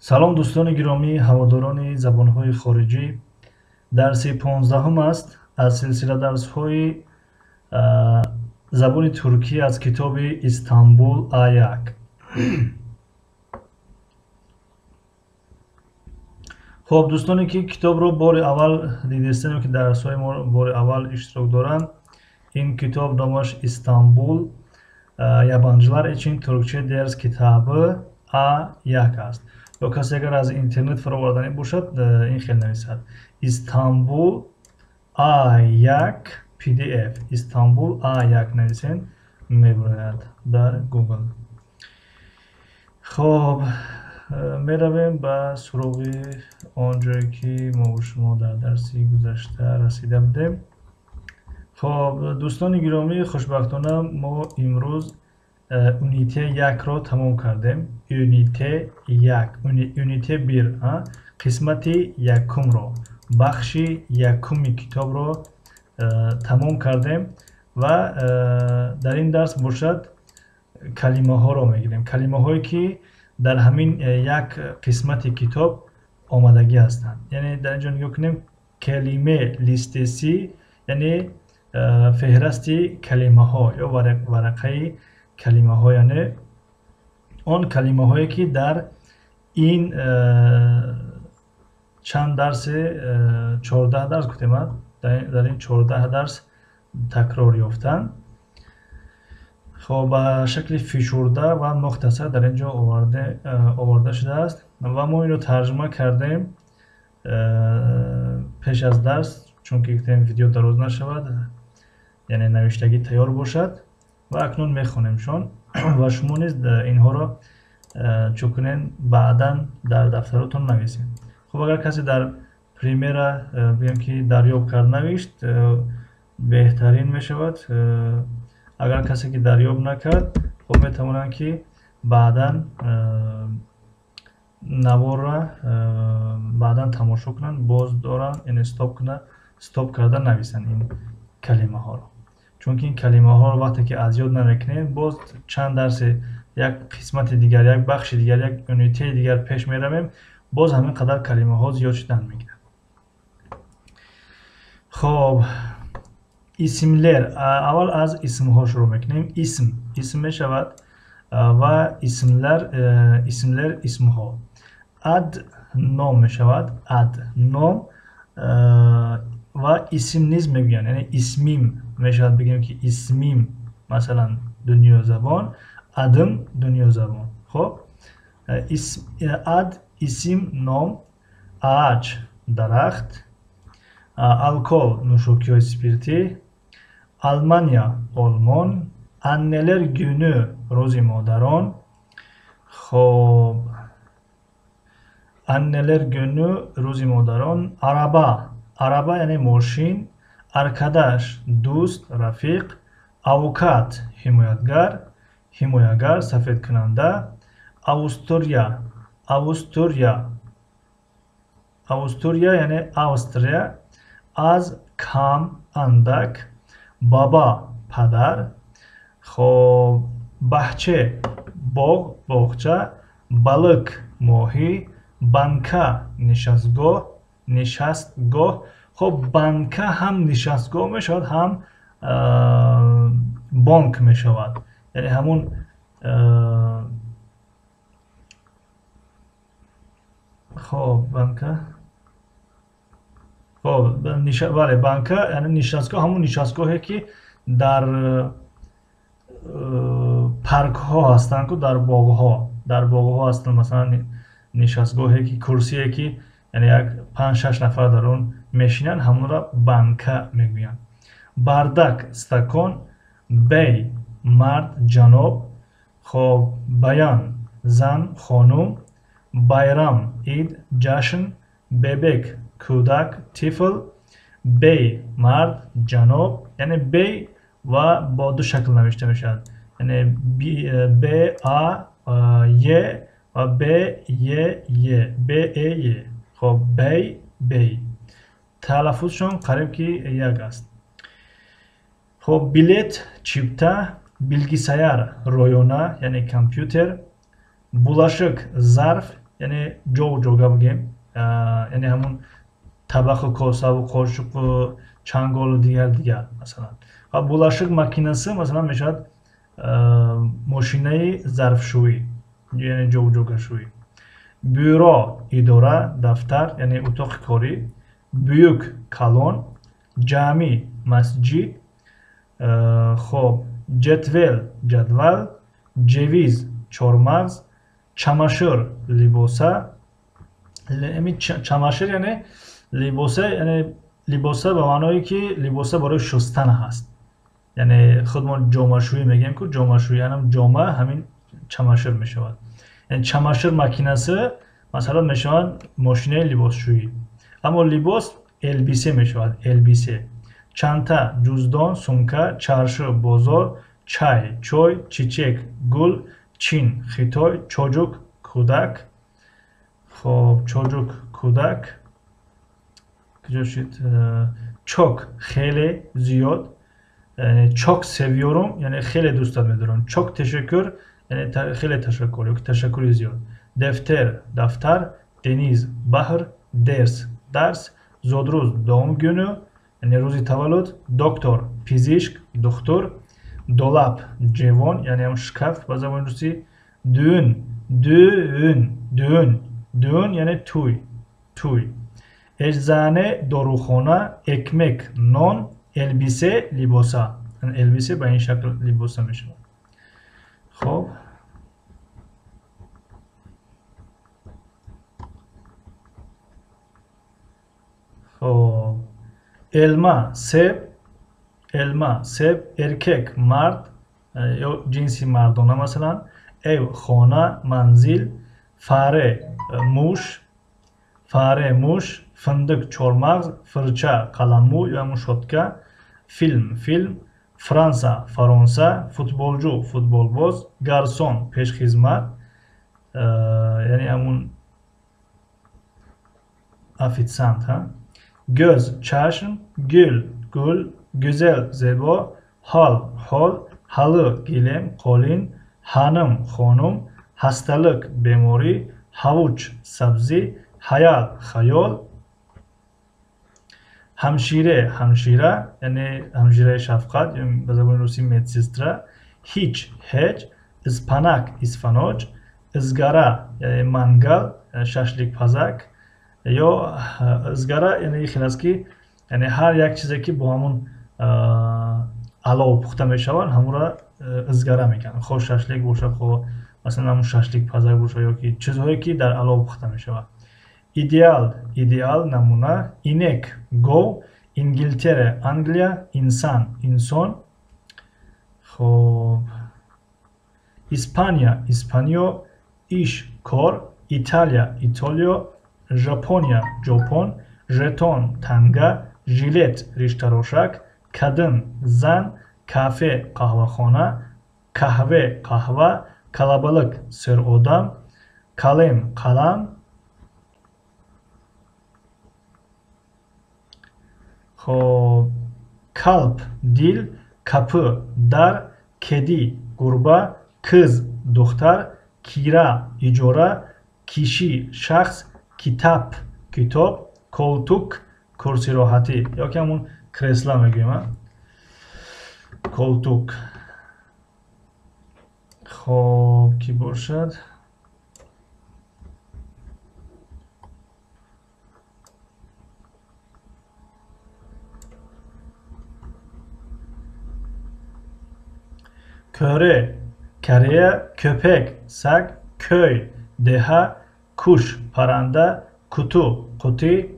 салом дӯстони гиромӣ, ҳаводорони забонҳои хориҷӣ. дарси 15 аст аз силсила дарсҳои забони туркӣ аз китоби Истанбул А1. хуб дӯстоне ки китобро бори аввал дидистем ки дарсҳои мо бори аввал иштирок доранд, ин китоб номаш Истанбул ябанчилар için Türkçe ders kitabı A1 аст. ё касе агар аз интернет фароварданӣ бошад, ин хел нависад Истанбул A1 PDF. Истанбул A1 нависен мебурад дар Google. хуб меравем ба суроғи он ҷое ки мо шумо дар дарси гузашта расида будем. хуб дӯстони гиромӣ, хушбахтона мо имрӯз уните 1-ро тамом кардем. Уните 1, уните 1, қисмати якумро, бахши якуми китобро тамом кардем ва дар ин дарс бошад калимаҳоро мегирем. Калимаҳое ки дар ҳамин як қисмати китоб омадагӣ ҳастанд. Яъне дар инҷо нигоҳ кунем калиме листеси, яъне феҳрасти калимаҳо ё варақаи калимаҳо, яъне он калимаҳое ки дар ин чанд дарсе 14 дарс гуфтем, дар ин 14 дарс такрор ёфтанд. хоб ба шакли фишурда ва мухтасар дар инҷо оварда шудааст ва мо инро тарҷума кардем пеш аз дарс, чунки гуфтем видео дароз нашавад, яъне навиштагӣ тайёр бошад ва акнун мехонемшон ва шумо низ инҳоро чӯкунен баъдан дар дафтаротон нависед. хуб агар касе дар примера бигӯем ки дарёб кард навишт, беҳтарин мешавад. агар касе ки дарёб накард, хуб метавонанд ки баъдан наворро баъдан тамошо кунанд, боз доранд, яъне стоп карда нависанд ин калимаҳоро. чунки ин калимаҳоро вақте ки аз ёд намекунем, боз чанд дарсе як қисмати дигар, як бахши дигар, як унитаи дигар пеш меравем, боз ҳамин қадар калимаҳо зиёд шудан мегирад. хоб исмлер, аввал аз исмҳо шурӯъ мекунем. исм мешавад ва исмлер исмҳо. ад ном мешавад, ад ном ва исм низ мегӯянд, яъне исмим мешавад. бигӯем ки исмим масалан дунёзабон, адм дунёзабон. хоб ад исм ном, ааҷ дарахт, алкол нӯшокиҳои спиртӣ, Almanya olmon, anneler günü rozi modaron. Xo'p, anneler günü rozi modaron. Araba ya'ni moshin, arkadash do'st, rafiq, avukat himoyagar, safed kunanda, Avusturya ya'ni Avstriya, az kam andak, баба падар. хоб баҳче боғча, балык моҳӣ, банка нишастгоҳ. хоб банка ҳам нишастгоҳ мешавад, ҳам бонк мешавад, яъне ҳамун хоб банка. бале, банка яъне нишастгоҳ, ҳамун нишастгоҳе ки дар паркҳо ҳастанд, дар боғҳо ҳастанд. масалан нишастгоҳе ки курсие ки яъне як 5-6 нафар дар он мешинанд, ҳамонро банка мегӯянд. бардак стакон, бей мард ҷаноб, хоб баян зан хонум, байрам ид ҷашн, бебек кӯдак тифл, бей мард ҷаноб, яъне бей ва бо ду шакл навишта мешавад, яъне бе а е ва бе е. хоб бей талаффузшон қариб ки як аст. хоб билет чипта, билгисаяр роёна яъне компютер, булашик зарф یعنی جوگا بگیم، یعنی همون طبق و کوسه و قاشق و چنگال و دیگر مثلا. و بولاشق ماکینه‌سی مثلا میشود ماشینه ظرفشویی، یعنی جوگاشویی. بюро اداره دفتر یعنی اتاق کاری. بuyuk کالون. جامع مسجد. خب جدول جدول. جویز چهارمغز. چماشر لباسه. چماشر یعنی لباسه، یعنی لباسه به معنایی که لباسه برای شستن هست، یعنی خودمون جامه‌شویی میگیم که جامه‌شویی یعنی جامه همین چماشر میشود. یعنی چماشر ماکینه‌سی مثلا میشود ماشینه لباسشویی. اما لباس البیسه میشود، البیسه. چانتا جزدان سومکا. چارشو بازار. چای چیچک گل. چین خیتای. چوجوک کودک. خب چوجوک کودک کجاشید؟ چوک خیلی زیاد. çok seviyorum yani خیلی دوستت می‌دارم. çok teşekkür yani خیلی teşekkür yok, teşekkür زیاد. defter daftar. deniz bahar. ders zodruz doğum günü yani روزی تولد. doktor pizişk doktor. dolap cevon yani şkaf bazı Rusi. düğün yani توی. eczane doruxona. ekmek non. elbise libosa. Yani elbise به این شکل libosa میشه. خب خب elma seb erkek mard یا جنسی مردانه مثلا. ev خانه منزل. fare muş. fındık çormağız. fırça kalamu یا مشوتکه. film Fransa faronsa. futbolcu futbolboz. garson peşhizmat yani همون ofisant ha. göz çarşın. gül güzel zebo. hal halı gilem kolin. hanım xonum. hastalık bemori. havuç sabzi. hayal xayol. همشیره یعنی همشیره شفقت به زبان روسی مدسسترا. هیچ اسپاناک ازگاره یعنی منگل ششلیک پزک یا ازگاره یعنی خیلی است که یعنی هر یک چیزی که با همون علاو پخته میشود همون را ازگاره میکنن. خو ششلیک باشه، خو مثلا همون ششلیک پزک باشه یا که چیزهایی که در علاو پخته میشود. ideal namuna. inek go. İngiltere Anglia. insan. خب İspanya iş kor. İtalya Japon. jeton tanga. jilet riştaroşak. kadın zan. kafe kahvexona. kahve kahva. kalabalık serodam. kalem kalam. خب kalp dil. kapı dar. kedi gurba. kız دختر. kira icora. kişi şahs. kitap kitap. koltuk kursi rohati یا که همون کresla میگیم koltuk. خب کی باشد؟ köre kariye. köpek sag. köy deha. kuş paranda. kutu kuti.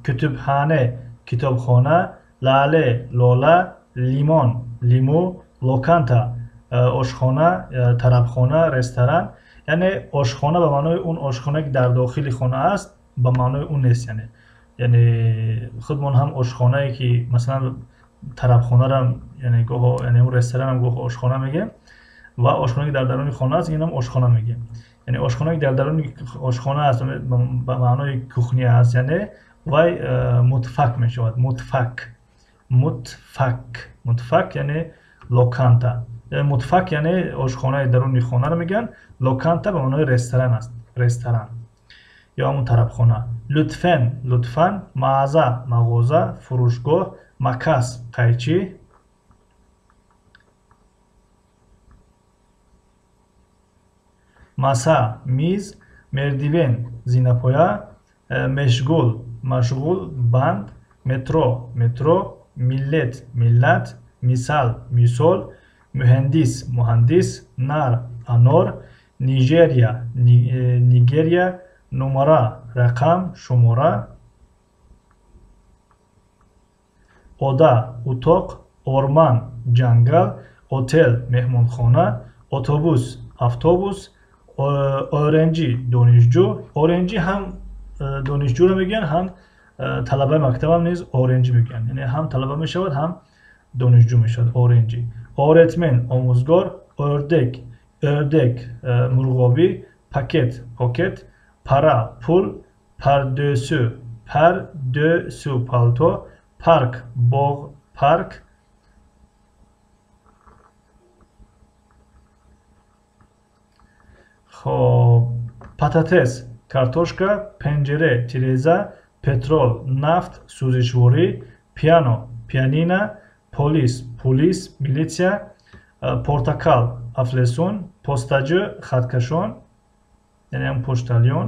kütüphane kitapxona. lale lola. limon limu. lokanta oshxona tarabxona restoran. یعنی آشخانه به معنای اون آشخانه که در داخل خانه است به معنای اون نیست. یعنی خودمون هم آشخانه ای که مثلا طربخانه را یعنی گاه یعنی اون رستوران هم گاه آشخانه میگه و آشخانه که در درون خانه است اینم آشخانه میگه. یعنی آشخانه که در درون آشخانه است به معنای کخنی است یعنی وای متفک میشود. متفک یعنی لوکانتا. متفک یعنی آشخانه درون خانه رو میگن. لوکانتا به معنای رستوران است. ресторан ё ҳамун тарабхона. Лутфан маъза мағоза фурӯшгоҳ макас қайчӣ маса миз мердивен зинапоя машғул банд метро миллат мисол муҳандис нар анор нигерия номера рақам шумора ода утоқ орман ҷангал отел меҳмонхона автобус оренҷи донишҷӯ ҳам донишҷӯро мегӯянд ҳам талабаи мактабам низ оренҷӣ мегӯянд яъне ҳам талаба мешавад ҳам донишҷӯ мешавад оренҷӣ оретмен омӯзгорӯрдек мурғобӣ покет пара пул пардӯсӯ палто парк боғ парк хоб пататес картошка пенҷера тиреза петрол нафт сӯзишворӣ пианино полис милитсия портакал афлесун постаҷӯ хаткашон яъне ҳам поштальон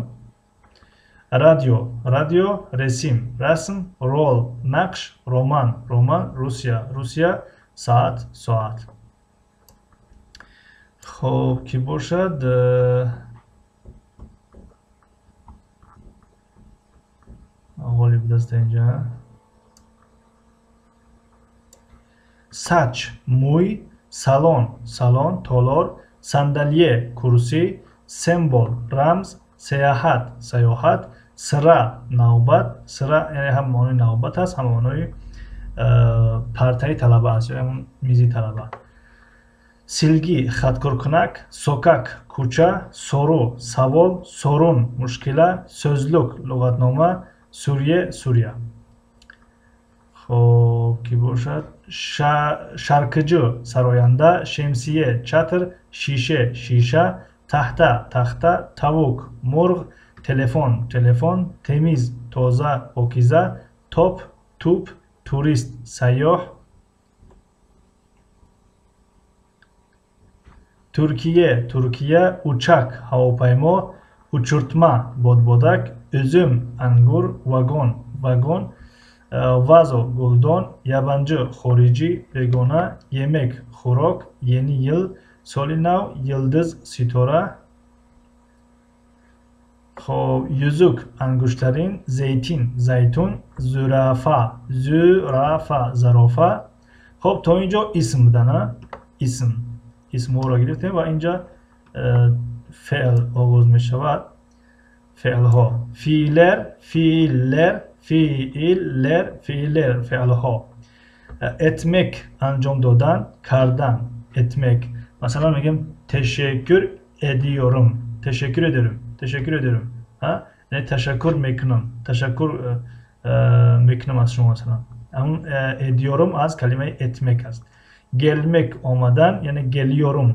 радио расм рол нақш роман русия соат хоб ки бошад ғолиб даста инҷа сач мӯй салон толор сандалие курсӣ символ рамз саёҳат сира навбат сира яъне ҳам маънои навбат аст ҳам маънои партаи талаба аст ё ҳамон мизи талаба силгӣ хаткоркунак сокак кӯча сору савол сорун мушкила сӯзлук луғатнома сурия хоб ки бошад шаркиҷӯ сароянда шемсия чатр шиша тахта тавук мурғ телефон темиз тоза покиза топ турист сайёҳ Туркия учак ҳавопаймо учуртма бодбодак üzüm ангур вагон вазо гулдон ябанҷӣ хориҷӣ бегона емек хӯрок йени йил соли нав йилдиз ситора хоб юзук ангуштарин зайтун зурафа зарофа хоб то инҷо исм будана исмҳоро гирифтем ва инҷа феъл оғоз мешавад феълҳо фиилер феълҳо этмек анҷом додан кардан этмек масалан мегӯем ташаккур эдиёрум яъне ташаккур мекунам аз шумо масалан ҳамн эдиёрум аз калимаи этмек аст гелмек омадан яъне гелиёрум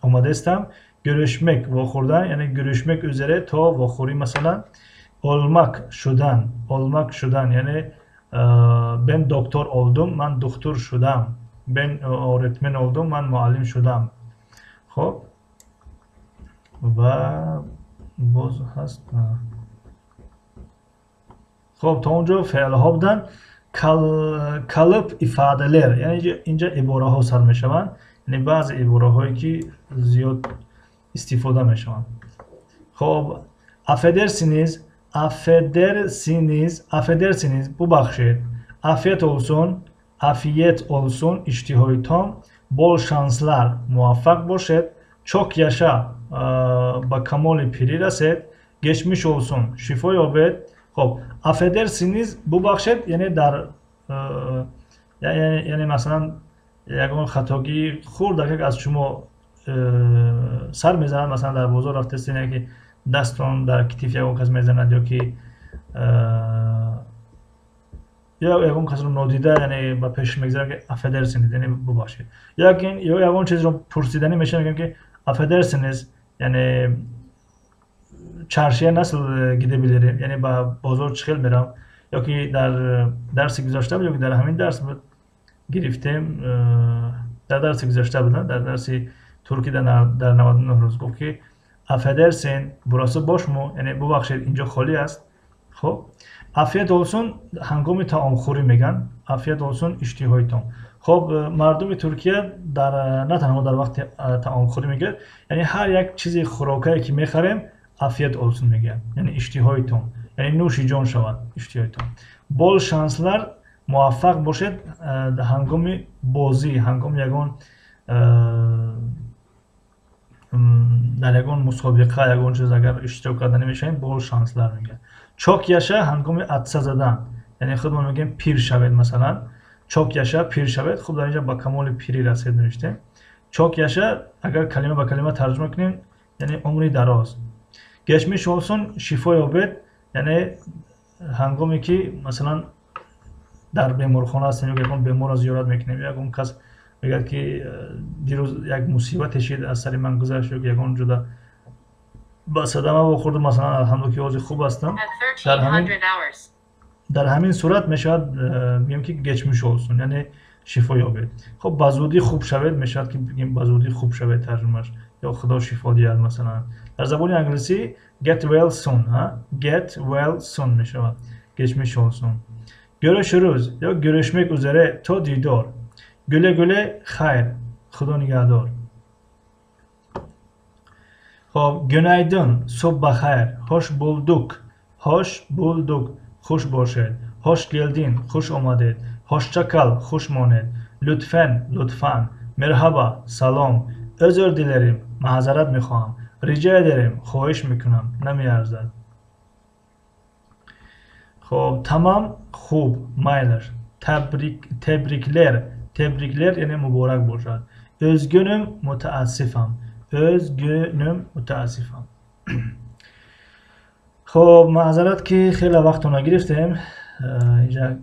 омадаистам гӯрӯшмек вохӯрдан яъне гӯрӯшмек üzere то вохӯрӣ масалан олмак шудан яъне бен доктор олдум ман духтур шудам бен оретмен олдум ман муаллим шудам хоб ва боз ҳаст хоб то онҷо феълҳо буданд калиб ифодалер яъне инҷа ибораҳо сар мешаванд яъне баъзе ибораҳое ки зиёд истифода мешаванд хоб афедерсиниз бубахшед афиет олсун иштиҳои том бол шанслар муваффақ бошед чок яша ба камоли пирӣ расед гешмиш олсун шифо ёбед хоб афедерсиниз бубахшед яъне дар яъне масалан ягон хатогии хурдакак аз шумо сар мезанад масалан дар бозор рафтастин яке дастон дар китиф ягон кас мезанад ё ки ягон касро нодида яъне ба пеш мегзарад ки афедерсиниз яъне бубахшед ё ягон чизро пурсиданӣ мешавад мегӯям ки афедерсиниз яъне çarşıya nasıl gidebilirim? Yani bozor çıkıl miram? Yok ki dersi güzashta yok ki dar hamin ders بود گرفتیم در درس گذشته بودن در درس ترکی در 99 روز گفت که affedersin burası boş mu? Yani bu بخش اینجا خالی است. خب عافیت olsun هنگام طعامخوری میگن عافیت olsun اشتهایتان. خب مردم ترکیه در نه تنها در وقت طعامخوری میگه یعنی هر یک چیزی خوراکی که میخریم عافیت olsun میگن یعنی اشتهایتان یعنی نوش جان شود اشتهایتان. بول شانسlar موفق باشد هنگام بازی هنگام یگان در یگان مسابقه یگان چیز اگر اشتراک کردن میشیم بول شانسlar میگن. çok yaşa هنگام عطسه زدن یعنی خودمون میگیم پیر شوید مثلا çok yaşa پیر شوید خب در اینجا با کمال پیری رسید نوشته çok yaşa اگر کلمه به کلمه ترجمه کنیم یعنی عمری دراز. geçmiş olsun شفا یابد یعنی هنگامی که مثلا در بیمارخانه هستیم یا یکم بیمار را زیارت میکنیم یا یکم کس میگه که دیروز یک مصیبت شد از سر من گذشت یا یکم جدا با صدمه بخورد مثلا الحمدلله که اوضاع خوب هستم در همین صورت میشود بگیم که geçmiş olsun یعنی شفا یابد. خب بزودی خوب شود میشود که بگیم بزودی خوب شود ترجمهش یا خدا شفا دهد مثلا. در زبان انگلیسی get well soon get well soon میشود geçmiş olsun. Görüşürüz ya görüşmek üzere ta didar. Güle güle hayır. Xudo nigahdor. Xo'p, günaydın, صبح بخیر. Hoş bulduk. Hoş bulduk. Xush boshid. Hoş geldin. Xush omadid. Hoşça kal. Xush monid. Lütfen, lütfen. Merhaba, salam. Özür dilerim. Mazeret میخواهم. Rica ederim. خواهش میکنم. نمیارزد. خب tamam خوب maylar tebrikler yani mübarek باشد. Özgünüm متاسفم özgünüm متاسفم. خب معذرت که خیلی وقت رو گرفتیم اینجا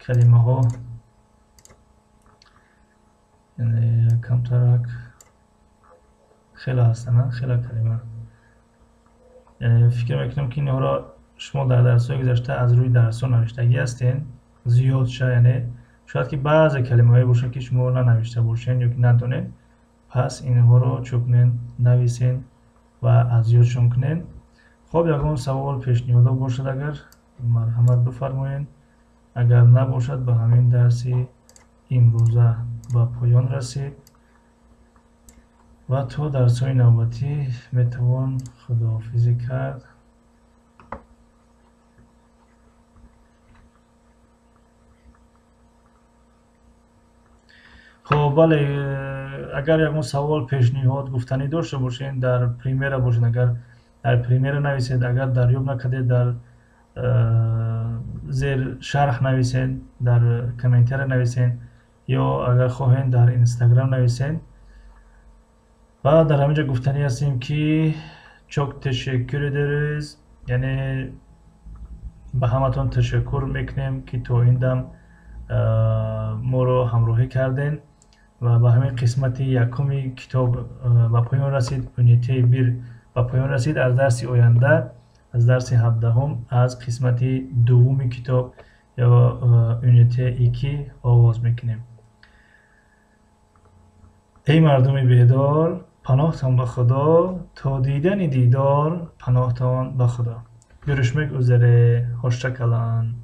کلمه ها یعنی کمتر خیلی هستن خیلی کلمه یعنی فکر میکنم که اینها را شما در درس‌های گذشته از روی درس‌ها نوشتگی هستین زیاد شد یعنی شاید که بعضی کلمه‌های باشه که شما ننوشته باشین یا که ندونین پس اینها رو چکنین نویسین و از یادشون کنین. خب یکم سوال پیشنهاد باشد اگر مرحمت بفرمایین اگر نباشد به همین درسی امروزه به پایان رسید و تا درس‌های نوبتی میتوان خداحافظی کرد. خب بله اگر یک سوال پیشنهاد گفتنی داشته باشین در پریمیر باشین اگر در پریمیر نویسید اگر دریافت نکردید در زیر شرح نویسین در کامنتر نویسین یا اگر خواهین در اینستاگرام نویسین و در همینجا گفتنی هستیم که çok teşekkür ederiz یعنی به همتون تشکر میکنیم که تا این دم ما رو همراهی کردین و به همین قسمت یکمی کتاب به پایان رسید یونیته 1 به پایان رسید. از درس آینده از درس 17 از قسمت دوم کتاب یا یونیته 2 آغاز میکنیم. ای مردم بیدار پناهتان به خدا تا دیدن دیدار پناهتان به خدا. Görüşmek üzere hoşça kalın.